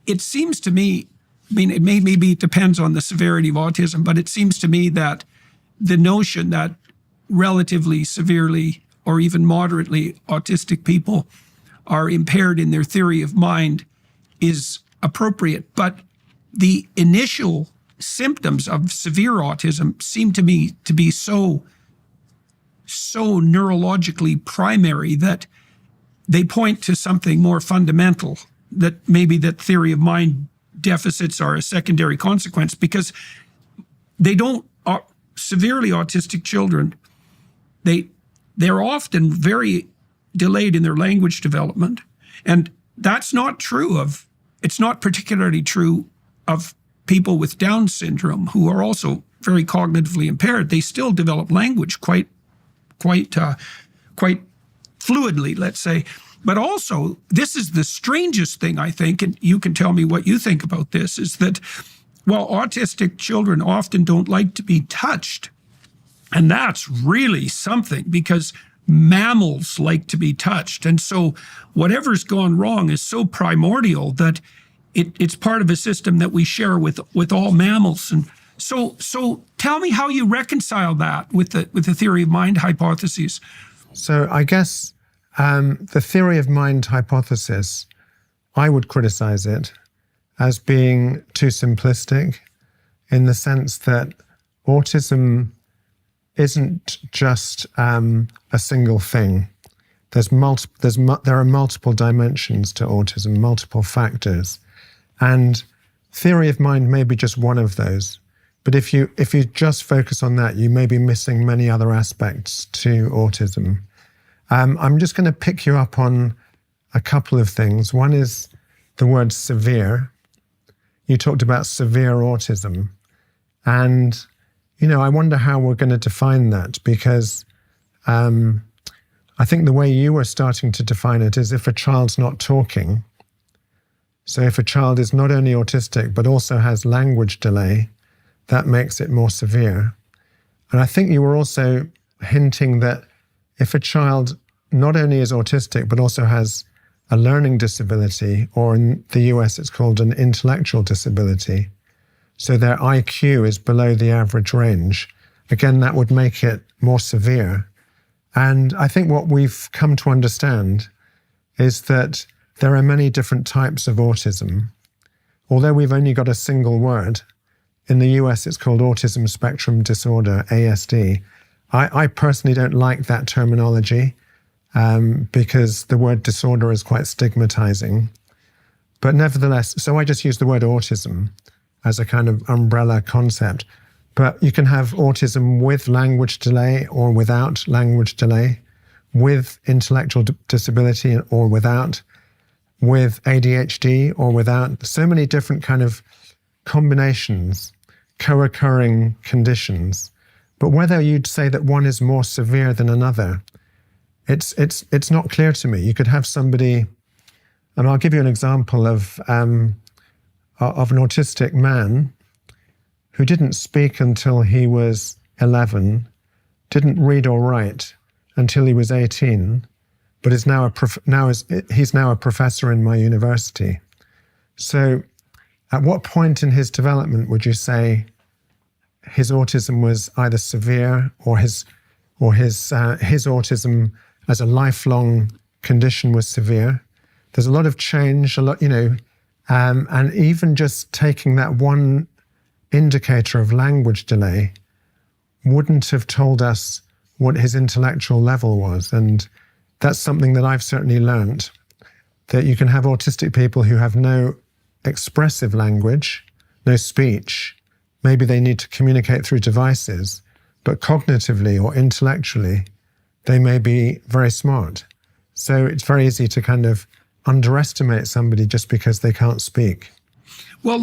it seems to me, I mean, it maybe it depends on the severity of autism, but it seems to me that the notion that relatively severely or even moderately autistic people are impaired in their theory of mind is appropriate. But the initial symptoms of severe autism seem to me to be so neurologically primary that they point to something more fundamental, that maybe that theory of mind deficits are a secondary consequence, because they don't, severely autistic children, they're often very delayed in their language development. And that's not true of, it's not particularly true of people with Down syndrome who are also very cognitively impaired. They still develop language quite fluidly, let's say. But also, this is the strangest thing, I think, and you can tell me what you think about this, is that while autistic children often don't like to be touched, and that's really something, because mammals like to be touched. And so whatever's gone wrong is so primordial that it's part of a system that we share with all mammals. And so tell me how you reconcile that with the theory of mind hypotheses. So I guess the theory of mind hypothesis, I would criticize it as being too simplistic, in the sense that autism isn't just a single thing. There are multiple dimensions to autism, multiple factors, and theory of mind may be just one of those. But if you just focus on that, you may be missing many other aspects to autism. I'm just going to pick you up on a couple of things. One is the word severe. You talked about severe autism, and I wonder how we're going to define that, because I think the way you were starting to define it is if a child's not talking. So if a child is not only autistic, but also has language delay, that makes it more severe. And I think you were also hinting that if a child not only is autistic, but also has a learning disability, or in the US it's called an intellectual disability, so their IQ is below the average range, again, that would make it more severe. And I think what we've come to understand is that there are many different types of autism. Although we've only got a single word, in the US it's called autism spectrum disorder, ASD. I personally don't like that terminology because the word disorder is quite stigmatizing. But nevertheless, so I just use the word autism as a kind of umbrella concept. But you can have autism with language delay or without language delay, with intellectual disability or without, with ADHD or without. So many different kind of combinations, co-occurring conditions. But whether you'd say that one is more severe than another, it's not clear to me. You could have somebody, and I'll give you an example of an autistic man who didn't speak until he was 11, didn't read or write until he was 18, but is now he's now a professor in my university. So at what point in his development would you say his autism was either severe or his autism as a lifelong condition was severe? There's a lot of change, and even just taking that one indicator of language delay wouldn't have told us what his intellectual level was. And that's something that I've certainly learned, that you can have autistic people who have no expressive language, no speech. Maybe they need to communicate through devices, but cognitively or intellectually, they may be very smart. So it's very easy to kind of underestimate somebody just because they can't speak. Well,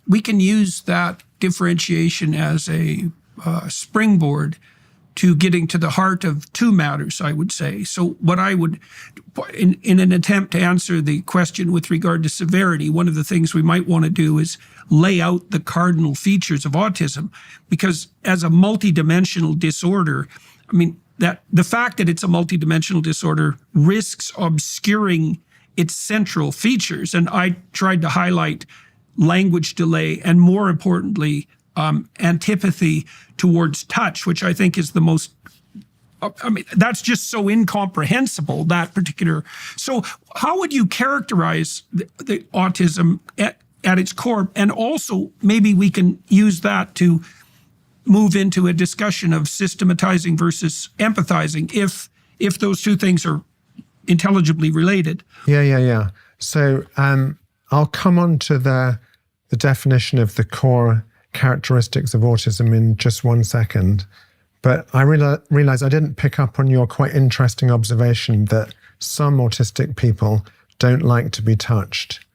we can use that differentiation as a springboard to getting to the heart of two matters, I would say. So what I would, in an attempt to answer the question with regard to severity, one of the things we might want to do is lay out the cardinal features of autism, because as a multidimensional disorder, I mean, that the fact that it's a multidimensional disorder risks obscuring its central features. And I tried to highlight language delay and, more importantly, antipathy towards touch, which I think is the most, I mean, that's just so incomprehensible, that particular. So how would you characterize the autism at its core? And also, maybe we can use that to move into a discussion of systematizing versus empathizing, if those two things are intelligibly related. Yeah. So I'll come on to the definition of the core characteristics of autism in just 1 second. But I realize I didn't pick up on your quite interesting observation that some autistic people don't like to be touched.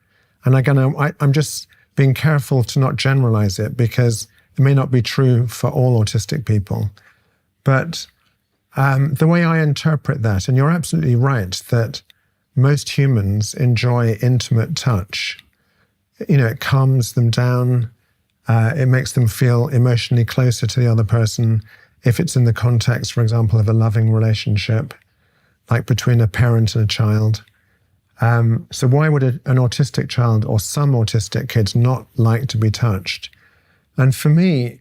And again, I'm just being careful to not generalize it, because it may not be true for all autistic people. But the way I interpret that, and you're absolutely right, that most humans enjoy intimate touch. It calms them down. It makes them feel emotionally closer to the other person, if it's in the context, for example, of a loving relationship, like between a parent and a child. So why would an autistic child or some autistic kids not like to be touched? And for me,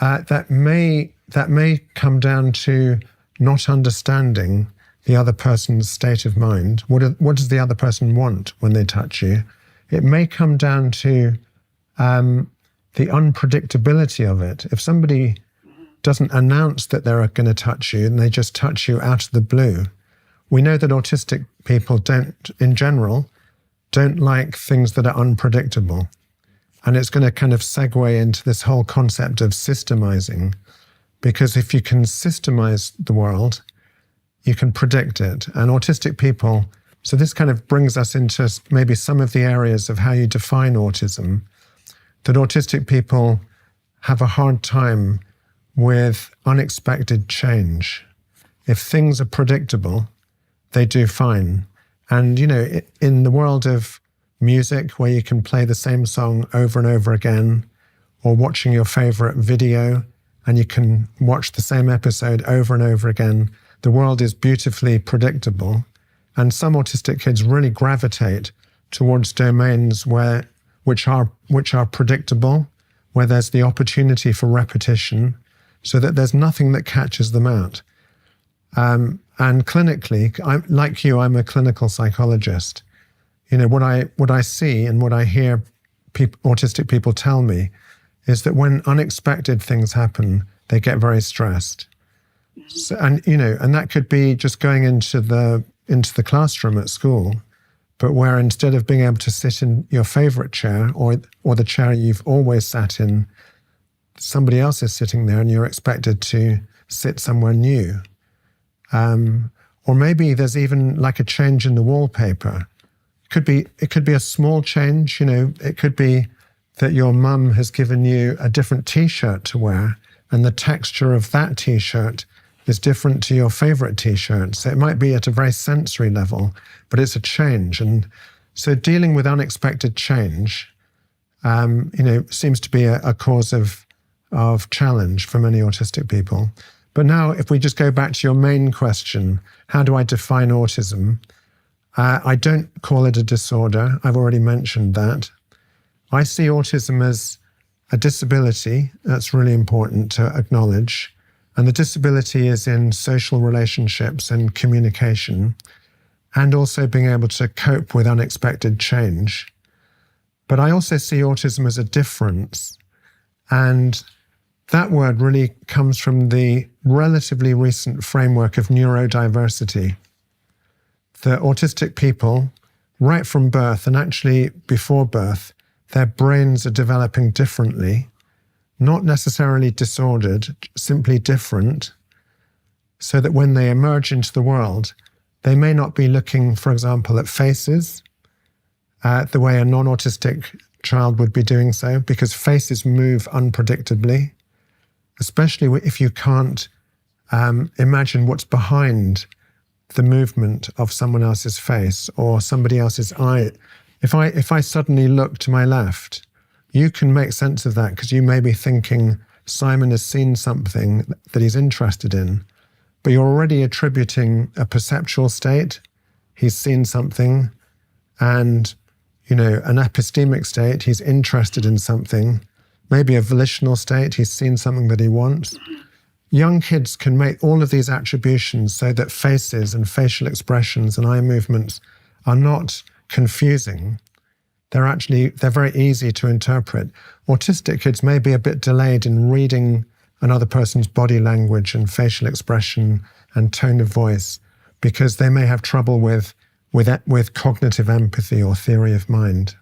that may come down to not understanding the other person's state of mind. What does the other person want when they touch you? It may come down to the unpredictability of it. If somebody doesn't announce that they're going to touch you and they just touch you out of the blue, we know that autistic people in general, don't like things that are unpredictable. And it's going to kind of segue into this whole concept of systemizing, because if you can systemize the world, you can predict it. And autistic people, so this kind of brings us into maybe some of the areas of how you define autism, that autistic people have a hard time with unexpected change. If things are predictable, they do fine. And, in the world of music, where you can play the same song over and over again, or watching your favorite video and you can watch the same episode over and over again, the world is beautifully predictable. And some autistic kids really gravitate towards domains which are predictable, where there's the opportunity for repetition, so that there's nothing that catches them out. And clinically, I'm a clinical psychologist. What I see and what I hear autistic people tell me is that when unexpected things happen, they get very stressed. So, and that could be just going into the classroom at school, but where instead of being able to sit in your favorite chair or the chair you've always sat in, somebody else is sitting there and you're expected to sit somewhere new. Or maybe there's even like a change in the wallpaper. It could be a small change. It could be that your mum has given you a different T-shirt to wear, and the texture of that T-shirt is different to your favorite T-shirt. So it might be at a very sensory level, but it's a change. And so dealing with unexpected change, seems to be a cause of challenge for many autistic people. But now, if we just go back to your main question, how do I define autism? I don't call it a disorder. I've already mentioned that. I see autism as a disability. That's really important to acknowledge. And the disability is in social relationships and communication, and also being able to cope with unexpected change. But I also see autism as a difference. And that word really comes from the relatively recent framework of neurodiversity. The autistic people, right from birth, and actually before birth, their brains are developing differently, not necessarily disordered, simply different, so that when they emerge into the world, they may not be looking, for example, at faces the way a non-autistic child would be doing so, because faces move unpredictably, especially if you can't imagine what's behind the movement of someone else's face or somebody else's eye. If I suddenly look to my left, you can make sense of that because you may be thinking Simon has seen something that he's interested in, but you're already attributing a perceptual state. He's seen something, and, an epistemic state, he's interested in something, maybe a volitional state, he's seen something that he wants. Young kids can make all of these attributions so that faces and facial expressions and eye movements are not confusing. They're very easy to interpret. Autistic kids may be a bit delayed in reading another person's body language and facial expression and tone of voice because they may have trouble with cognitive empathy or theory of mind.